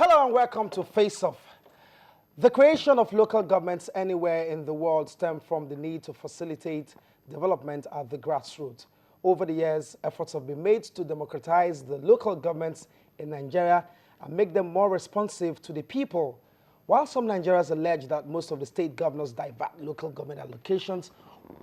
Hello and welcome to Face Off. The creation of local governments anywhere in the world stemmed from the need to facilitate development at the grassroots. Over the years, efforts have been made to democratize the local governments in Nigeria and make them more responsive to the people. While some Nigerians allege that most of the state governors divert local government allocations,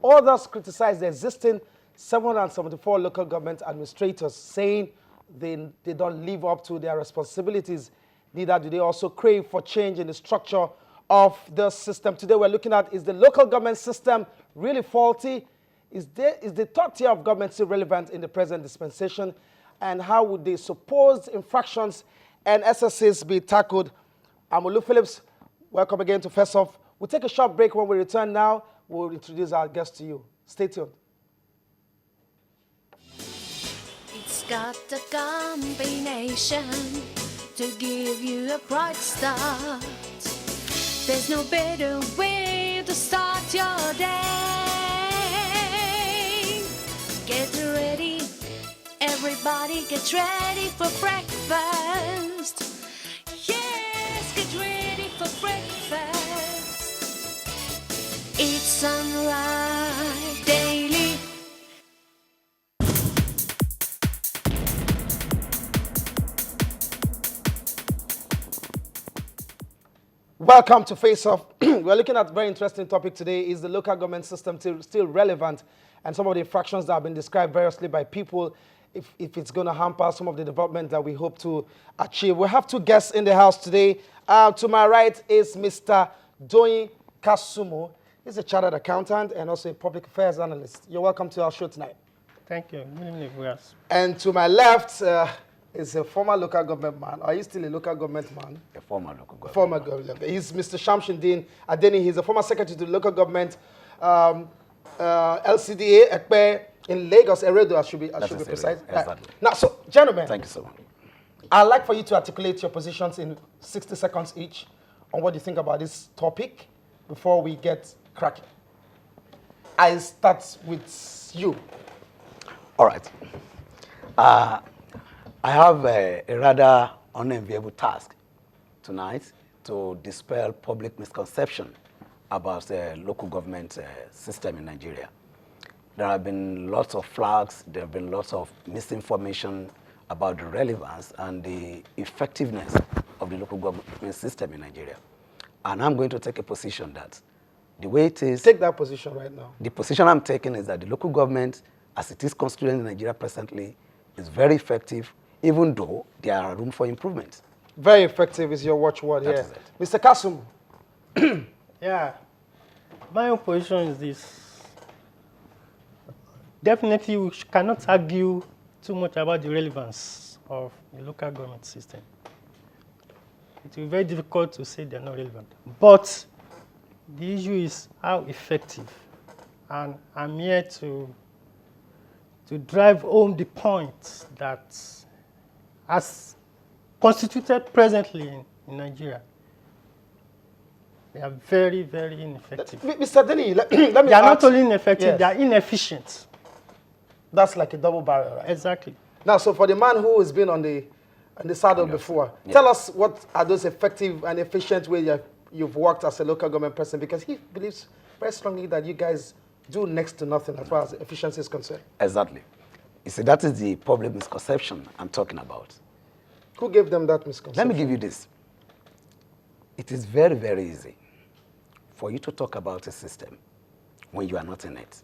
others criticize the existing 774 local government administrators, saying they don't live up to their responsibilities. Neither do they also crave for change in the structure of the system. Today we're looking at, is the local government system really faulty? Is the third tier of government still relevant in the present dispensation? And how would the supposed infractions and SSAs be tackled? I'm Olu Phillips. Welcome again to Face Off. We'll take a short break. When we return now, we'll introduce our guest to you. Stay tuned. It's got a combination to give you a bright start. There's no better way to start your day. Get ready, everybody get ready for breakfast. Yes, get ready for breakfast. It's Sunrise Daily. Welcome to Face Off. We're looking at a very interesting topic today. Is the local government system still relevant? And some of the infractions that have been described variously by people, if it's going to hamper some of the development that we hope to achieve. We have two guests in the house today. To my right is Mr. Doyin Kasumu. He's a chartered accountant and also a public affairs analyst. You're welcome to our show tonight. Thank you. Good evening, viewers. And to my left is a former local government man. Are you still a local government man? A former local government. Former government. He's Mr. Shamshuddin Adeni. He's a former secretary to the local government LCDA Ekpe in Lagos, Eredo, I should be precise. Exactly. Now, so, gentlemen, Thank you so much. I'd like for you to articulate your positions in 60 seconds each on what you think about this topic before we get cracking. I start with you. All right. I have a rather unenviable task tonight to dispel public misconception about the local government system in Nigeria. There have been lots of flags, there have been lots of misinformation about the relevance and the effectiveness of the local government system in Nigeria. And I'm going to take a position that the way it is... Take that position right now. The position I'm taking is that the local government, as it is constituted in Nigeria presently, is very effective, even though there are room for improvement. Very effective is your watchword here. Mr. Kasum. Yeah. My own position is this. Definitely, we cannot argue too much about the relevance of the local government system. It will be very difficult to say they're not relevant. But the issue is how effective. And I'm here to drive home the point that as constituted presently in Nigeria, they are very, very ineffective. Mr. Denny, let me They are not only ineffective, Yes. they are inefficient. That's like a double barrel, right? Exactly. Now, so for the man who has been on the saddle before, tell us what are those effective and efficient ways you've worked as a local government person, because he believes very strongly that you guys do next to nothing as far as efficiency is concerned. Exactly. You see, that is the public misconception I'm talking about. Who gave them that misconception? Let me give you this. It is very, very easy for you to talk about a system when you are not in it.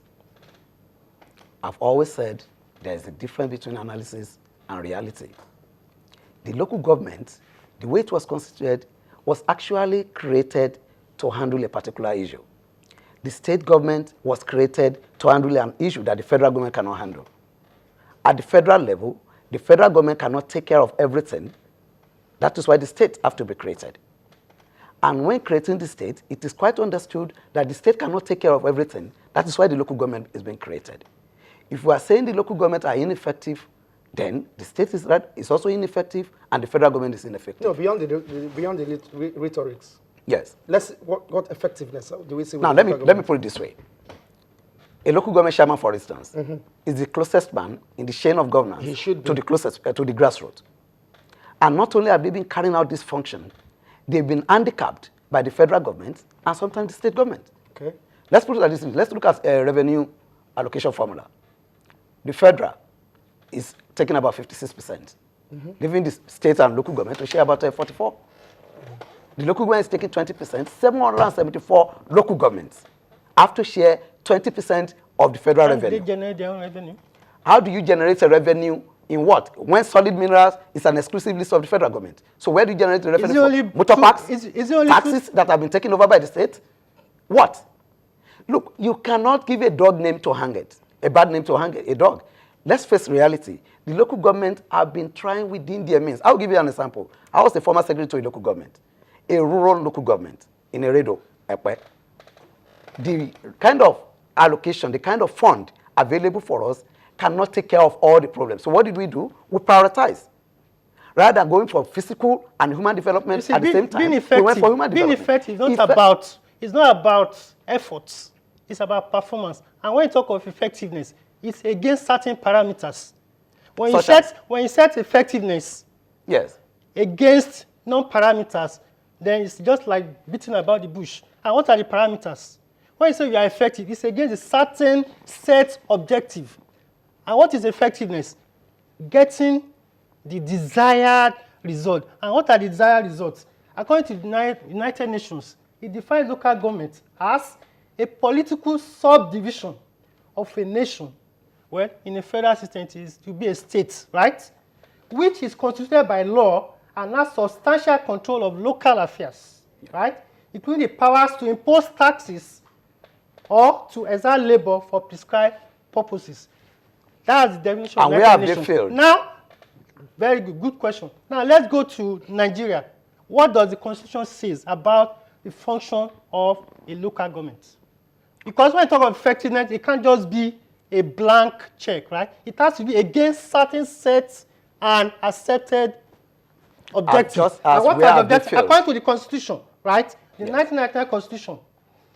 I've always said there is a difference between analysis and reality. The local government, the way it was constituted, was actually created to handle a particular issue. The state government was created to handle an issue that the federal government cannot handle. At the federal level, the federal government cannot take care of everything. That is why the states have to be created. And when creating the state, it is quite understood that the state cannot take care of everything. That is why the local government is being created. If we are saying the local government are ineffective, then the state is also ineffective and the federal government is ineffective. No, beyond the rhetorics. Yes. What effectiveness do we see? Now, let me put it this way. A local government chairman, for instance, is the closest man in the chain of governance to the grassroots. And not only have they been carrying out this function, they've been handicapped by the federal government and sometimes the state government. Okay. Let's put it like this. Let's look at a revenue allocation formula. The federal is taking about 56%, leaving the state and local government to share about 44%. The local government is taking 20%. 774 local governments have to share 20% of the federal revenue. They generate their own revenue. How do you generate a revenue in what? When solid minerals is an exclusive list of the federal government. So where do you generate the revenue from? Motor parks? Is it only taxes that have been taken over by the state? What? Look, you cannot give a dog name to hang it, a bad name to hang a dog. Let's face reality. The local government have been trying within their means. I'll give you an example. I was the former secretary to a local government, a rural local government in Eredo, Epe. The kind of allocation, the kind of fund available for us cannot take care of all the problems. So what did we do? We prioritize. Rather than going for physical and human development at the same time, we went for human development. Being effective it's not about efforts. It's about performance. And when you talk of effectiveness, it's against certain parameters. When you set effectiveness yes, against non-parameters, then it's just like beating about the bush. And what are the parameters? When you say you are effective, it's against a certain set objective. And what is effectiveness? Getting the desired result. And what are the desired results? According to the United Nations, it defines local government as a political subdivision of a nation. Well, in a federal system, it is to be a state, right? Which is constituted by law and has substantial control of local affairs, right? Including the powers to impose taxes or to exert labor for prescribed purposes. That's the definition of United Nations. And where have they failed? Now, very good question. Now, let's go to Nigeria. What does the Constitution say about the function of a local government? Because when you talk of effectiveness, it can't just be a blank check, right? It has to be against certain sets and accepted objectives. And what are the objectives? According to the Constitution, right? The 1999 Constitution,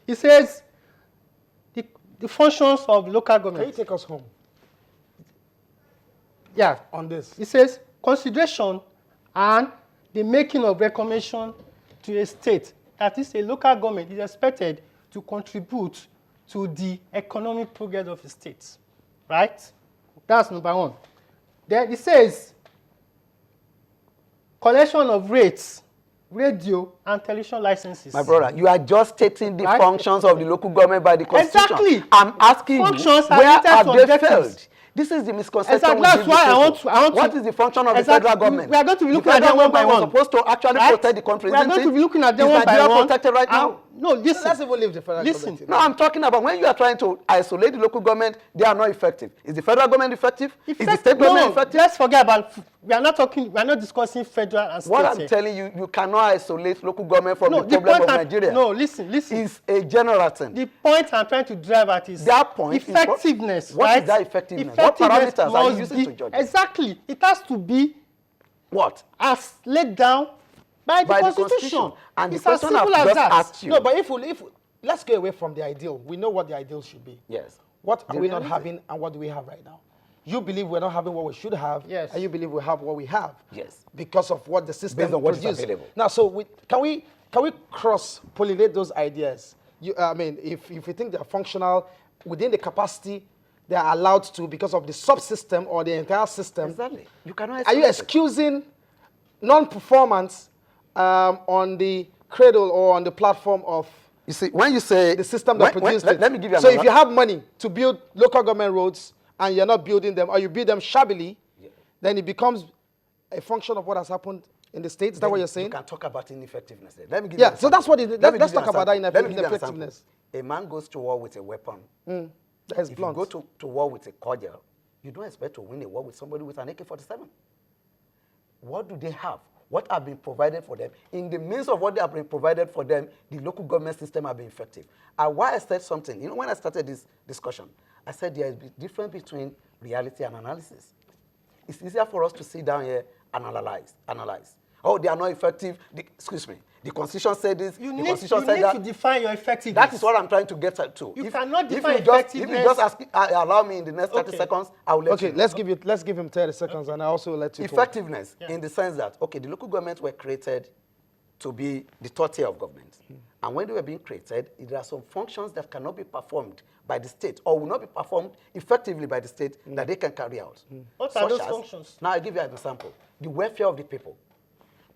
it says the functions of local government. Can you take us home? Yeah. On this. It says consideration and the making of recommendation to a state, that is a local government, is expected to contribute to the economic progress of the state, right? That's number one. Then it says collection of rates, radio and television licenses. My brother, you are just stating the functions of the local government by the Constitution. Exactly. I'm asking you, where have they failed? This is the misconception. That's why I want to. What is the function of the federal government? We are going to be looking at them one by one. The federal government was supposed to actually protect the country. We are going to be looking at them one by one. Is Nigeria protected right now? No, listen. Let's even leave the federal government. No, I'm talking about when you are trying to isolate the local government, they are not effective. Is the federal government effective? Is the state government effective? Let's forget about. We are not discussing federal and state. What I'm telling you, you cannot isolate local government from the problem of Nigeria. No, listen. It's a general thing. The point I'm trying to drive at is that point effectiveness. What is that effectiveness? What parameters are you using to judge it? Exactly. It has to be what? As laid down by the Constitution. And it's the as question simple I've as just that. asked you. No, but if let's get away from the ideal. We know what the ideal should be. Yes. What are we not having and what do we have right now? You believe we're not having what we should have, yes, and you believe we have what we have, yes, because of what the system based on what produced. is available. Now, so can we cross-pollinate those ideas? I mean, if you think they're functional within the capacity they are allowed to because of the subsystem or the entire system, exactly. You cannot. Are you excusing non-performance on the cradle or on the platform of? You see, when you say the system that produced it. Let me give you. So if you have money to build local government roads and you're not building them, or you build them shabbily, then it becomes a function of what has happened in the states. Is that what you're saying? You can talk about ineffectiveness. Let me give you. So that's what it is. Let's talk about that ineffectiveness. A man goes to war with a weapon. That is blunt. If you go to war with a cordial, you don't expect to win a war with somebody with an AK-47. What do they have? What have been provided for them? In the midst of what they have been provided for them, the local government system have been effective. And why I said something, when I started this discussion, I said there is a difference between reality and analysis. It's easier for us to sit down here and analyze. Oh, they are not effective. Excuse me. The Constitution said this. You the need, Constitution you said need that. to define your effectiveness. That is what I'm trying to get to. You cannot define if you just, effectiveness. If you just allow me in the next 30 Okay. seconds, I will let Okay, you know. let's give him 30 seconds, and I also let you talk. Effectiveness in the sense that, okay, the local governments were created to be the third tier of government. And when they were being created, there are some functions that cannot be performed by the state or will not be performed effectively by the state that they can carry out. What are Such those as- functions? Now, I'll give you an example. The welfare of the people.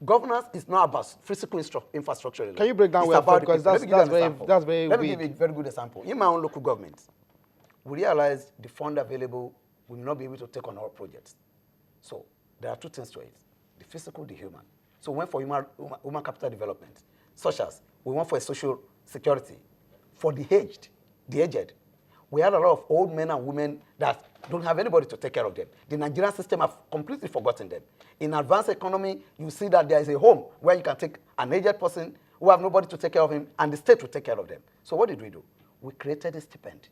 Governance is not about physical infrastructure alone. Can you break down It's welfare? about the Because people. Let me give you an example. that's very Let me weak. give you a very good example. In my own local government, we realized the fund available will not be able to take on our projects. So there are two things to it, the physical, the human. So we went for human capital development, such as we went for a social security for the aged. We had a lot of old men and women that don't have anybody to take care of them. The Nigerian system have completely forgotten them. In advanced economy, you see that there is a home where you can take an aged person who have nobody to take care of him, and the state will take care of them. So what did we do? We created a stipend,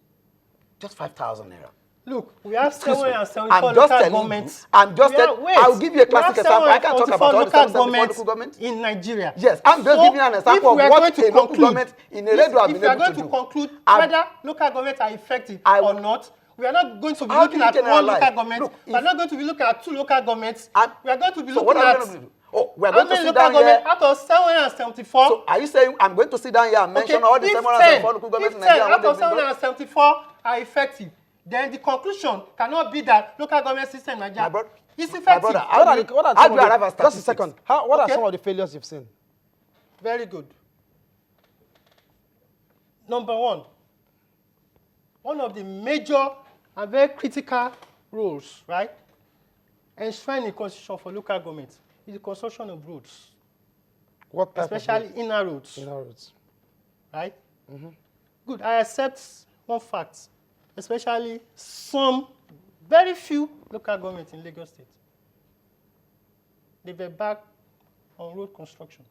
just 5,000 naira. Look, we have Excuse me. 774 I'm just local telling you, governments. I'm just We have- telling- wait, I'll give you a we classic have example. I can't talk about all the 744 774 local governments. in Nigeria. Yes, I'm just giving you an example if we of are what going to a local conclude- government in a radio have if been we are able going to to do. conclude I'm- whether local governments are effective I- or not, we are not going to be How looking do you at one generalize? local government. Look, We are if- not going to be looking at two local governments. We are going to be So what looking are we at going to do? Oh, we are how going to many sit local down governments here. out of 774. So are you saying I'm going to sit down here and mention all the if 774 local governments in 10 Nigeria and what out of they've been done? 774 are effective, then the conclusion cannot be that local government system in Nigeria is effective. My brother, How do you arrive at just a second? What are Okay. some of the failures you've seen? Very good. Number one of the major and very critical roles, right, enshrined in the constitution for local government is the construction of roads, What type especially inner roads, of roads? right? Good. I accept one fact, especially some very few local governments in Lagos State. They were back on road construction.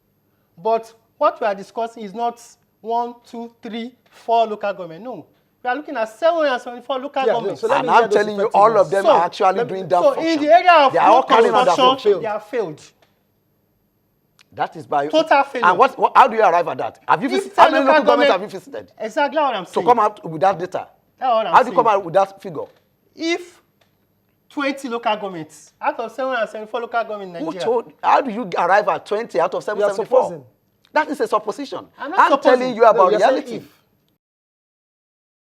But what we are discussing is not 1, 2, 3, 4 local government. No. We are looking at 774 local governments. so let And me hear I'm those telling you, all of them So, are actually doing that So function. in the area of They are all road carrying out that construction, function. they have failed. That is by Total failure. And how do you arrive at that? Have you If visited, how many 10 local local governments have government- you visited? Exactly what I'm To saying. come out with that data? That's what I'm How do you saying. come out with that figure? If 20 local governments out of 774 local governments in Who Nigeria, told? How do you arrive at 20 out of 774? supposing. That is a supposition. I'm not supposing. telling you about No, you're saying reality. if.